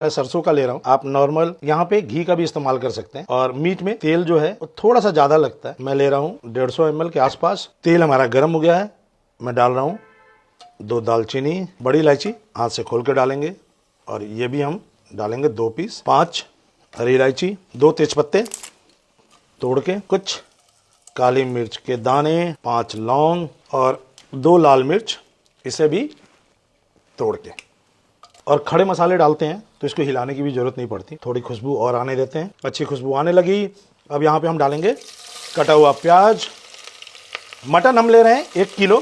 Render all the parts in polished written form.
मैं सरसों का ले रहा हूँ। आप नॉर्मल यहाँ पे घी का भी इस्तेमाल कर सकते हैं। और मीट में तेल जो है वो थोड़ा सा ज्यादा लगता है। मैं ले रहा हूँ 150 ml के आसपास। तेल हमारा गर्म हो गया है। मैं डाल रहा हूँ 2 दालचीनी, बड़ी इलायची हाथ से खोल के डालेंगे, और ये भी हम डालेंगे 2 पीस। 5 हरी इलायची, 2 तेजपत्ते तोड़ के, कुछ काली मिर्च के दाने, 5 लौंग और 2 लाल मिर्च, इसे भी तोड़ के। और खड़े मसाले डालते हैं तो इसको हिलाने की भी जरूरत नहीं पड़ती, थोड़ी खुशबू और आने देते हैं। अच्छी खुशबू आने लगी। अब यहाँ पे हम डालेंगे कटा हुआ प्याज। मटन हम ले रहे हैं 1 किलो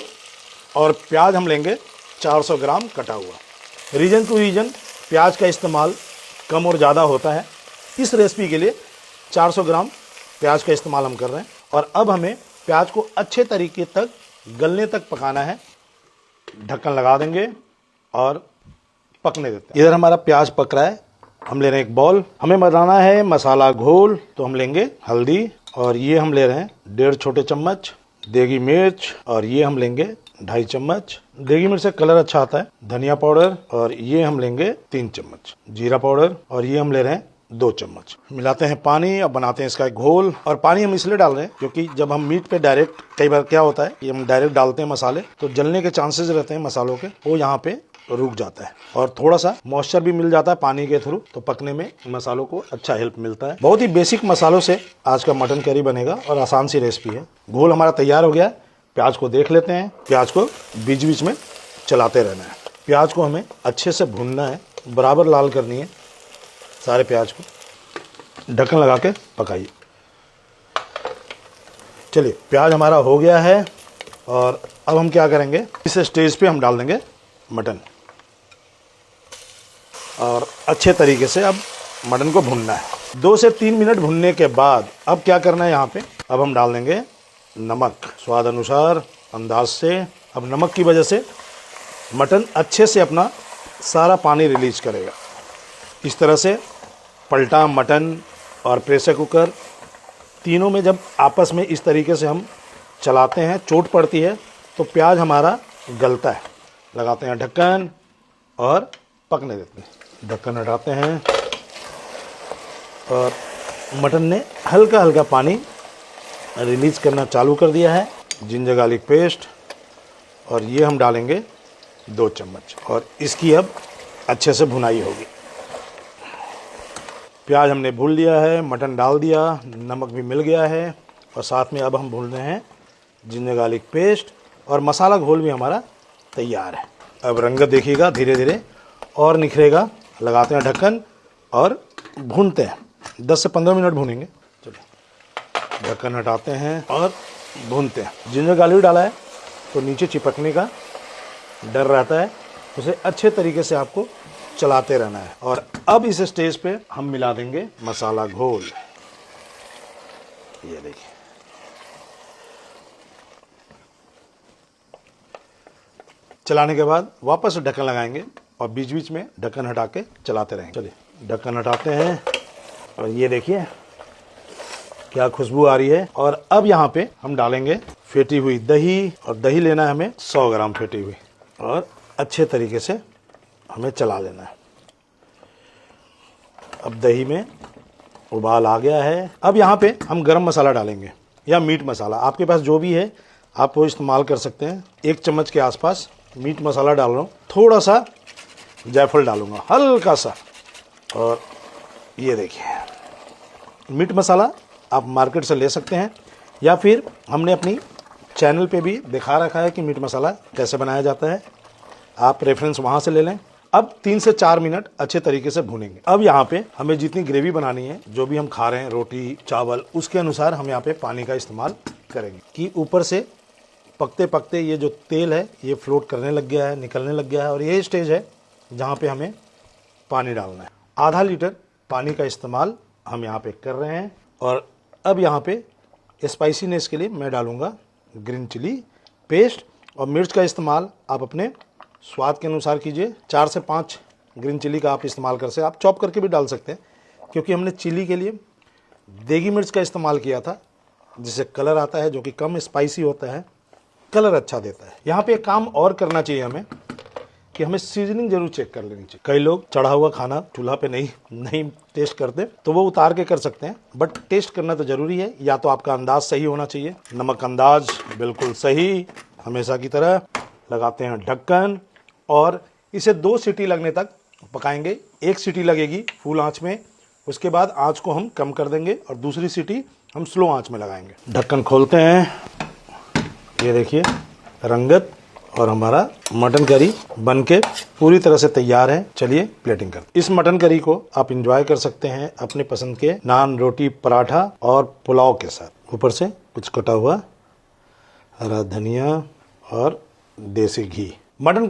और प्याज हम लेंगे 400 ग्राम कटा हुआ। रीजन टू रीजन प्याज का इस्तेमाल कम और ज़्यादा होता है। इस रेसिपी के लिए 400 ग्राम प्याज का इस्तेमाल हम कर रहे हैं। और अब हमें प्याज को अच्छे तरीके तक गलने तक पकाना है। ढक्कन लगा देंगे और पकने देते हैं। इधर हमारा प्याज पक रहा है। हम ले रहे हैं एक बॉल। हमें बनाना है मसाला घोल, तो हम लेंगे हल्दी, और ये हम ले रहे हैं 1.5 छोटे चम्मच देगी मिर्च, और ये हम लेंगे 2.5 चम्मच। देगी मिर्च से कलर अच्छा आता है। धनिया पाउडर, और ये हम लेंगे 3 चम्मच। जीरा पाउडर, और ये हम ले रहे हैं 2 चम्मच। मिलाते हैं पानी। अब बनाते हैं इसका एक घोल। और पानी हम इसलिए डाल रहे हैं क्योंकि जब हम मीट पे डायरेक्ट, कई बार क्या होता है कि हम डायरेक्ट डालते हैं मसाले, तो जलने के चांसेस रहते हैं मसालों के, वो यहाँ पे रुक जाता है। और थोड़ा सा मॉइस्चर भी मिल जाता है पानी के थ्रू, तो पकने में मसालों को अच्छा हेल्प मिलता है। बहुत ही बेसिक मसालों से आज का मटन करी बनेगा और आसान सी रेसिपी है। घोल हमारा तैयार हो गया। प्याज को देख लेते हैं। प्याज को बीच बीच में चलाते रहना है। प्याज को हमें अच्छे से भूनना है, बराबर लाल करनी है सारे प्याज को। ढक्कन लगा के पकाइए। चलिए, प्याज हमारा हो गया है। और अब हम क्या करेंगे, इस स्टेज पे हम डाल देंगे मटन, और अच्छे तरीके से अब मटन को भूनना है। 2 से 3 मिनट भूनने के बाद अब क्या करना है, यहाँ पे अब हम डाल देंगे नमक स्वाद अनुसार, अंदाज से। अब नमक की वजह से मटन अच्छे से अपना सारा पानी रिलीज करेगा। इस तरह से पलटा, मटन और प्रेशर कुकर, तीनों में जब आपस में इस तरीके से हम चलाते हैं, चोट पड़ती है तो प्याज हमारा गलता है। लगाते हैं ढक्कन और पकने देते हैं। ढक्कन हटाते हैं, और मटन ने हल्का हल्का पानी रिलीज करना चालू कर दिया है। जिंजर गार्लिक पेस्ट, और ये हम डालेंगे 2 चम्मच, और इसकी अब अच्छे से भुनाई होगी। प्याज हमने भून लिया है, मटन डाल दिया, नमक भी मिल गया है, और साथ में अब हम भून रहे हैं जिंजर गार्लिक पेस्ट, और मसाला घोल भी हमारा तैयार है। अब रंगत देखिएगा, धीरे धीरे और निखरेगा। लगाते हैं ढक्कन और भूनते हैं। 10 से 15 मिनट भूनेंगे। चलिए, ढक्कन हटाते हैं और भूनते हैं। जिंजर गार्लिक डाला है तो नीचे चिपकने का डर रहता है, उसे अच्छे तरीके से आपको चलाते रहना है। और अब इस स्टेज पे हम मिला देंगे मसाला घोल। ये देखिए, चलाने के बाद वापस ढक्कन लगाएंगे और बीच बीच में ढक्कन हटा के चलाते रहेंगे। चलिए, ढक्कन हटाते हैं, और ये देखिए क्या खुशबू आ रही है। और अब यहाँ पे हम डालेंगे फेटी हुई दही, और दही लेना है हमें 100 ग्राम फेटी हुई, और अच्छे तरीके से हमें चला लेना है। अब दही में उबाल आ गया है। अब यहाँ पे हम गरम मसाला डालेंगे या मीट मसाला, आपके पास जो भी है आप वो इस्तेमाल कर सकते हैं। 1 चम्मच के आसपास मीट मसाला डाल रहा हूँ। थोड़ा सा जायफल डालूंगा, हल्का सा। और ये देखिए, मीट मसाला आप मार्केट से ले सकते हैं, या फिर हमने अपनी चैनल पे भी दिखा रखा है कि मीट मसाला कैसे बनाया जाता है, आप रेफरेंस वहाँ से ले लें। अब 3 से 4 मिनट अच्छे तरीके से भूनेंगे। अब यहाँ पे हमें जितनी ग्रेवी बनानी है, जो भी हम खा रहे हैं, रोटी चावल, उसके अनुसार हम यहाँ पे पानी का इस्तेमाल करेंगे, कि ऊपर से पकते पकते ये जो तेल है ये फ्लोट करने लग गया है, निकलने लग गया है। और ये स्टेज है जहाँ पे हमें पानी डालना है। आधा लीटर पानी का इस्तेमाल हम यहाँ पे कर रहे हैं। और अब यहाँ पे स्पाइसीनेस के लिए मैं डालूँगा ग्रीन चिली पेस्ट, और मिर्च का इस्तेमाल आप अपने स्वाद के अनुसार कीजिए। 4 से 5 ग्रीन चिली का आप इस्तेमाल कर सकते हैं, आप चॉप करके भी डाल सकते हैं, क्योंकि हमने चिली के लिए देगी मिर्च का इस्तेमाल किया था, जिससे कलर आता है, जो कि कम स्पाइसी होता है, कलर अच्छा देता है। यहाँ पे एक काम और करना चाहिए हमें, कि हमें सीजनिंग जरूर चेक कर लेनी चाहिए। कई लोग चढ़ा हुआ खाना चूल्हा पे नहीं टेस्ट करते, तो वो उतार के कर सकते हैं, बट टेस्ट करना तो जरूरी है। या तो आपका अंदाज सही होना चाहिए, नमक अंदाज बिल्कुल सही, हमेशा की तरह। लगाते हैं ढक्कन और इसे 2 सीटी लगने तक पकाएंगे। 1 सीटी लगेगी फुल आंच में, उसके बाद आंच को हम कम कर देंगे और दूसरी सीटी हम स्लो आंच में लगाएंगे। ढक्कन खोलते हैं, ये देखिए रंगत, और हमारा मटन करी बनके पूरी तरह से तैयार है। चलिए प्लेटिंग करते हैं। इस मटन करी को आप एंजॉय कर सकते हैं अपने पसंद के नान, रोटी, पराठा और पुलाव के साथ। ऊपर से कुछ कटा हुआ हरा धनिया और देसी घी। मटन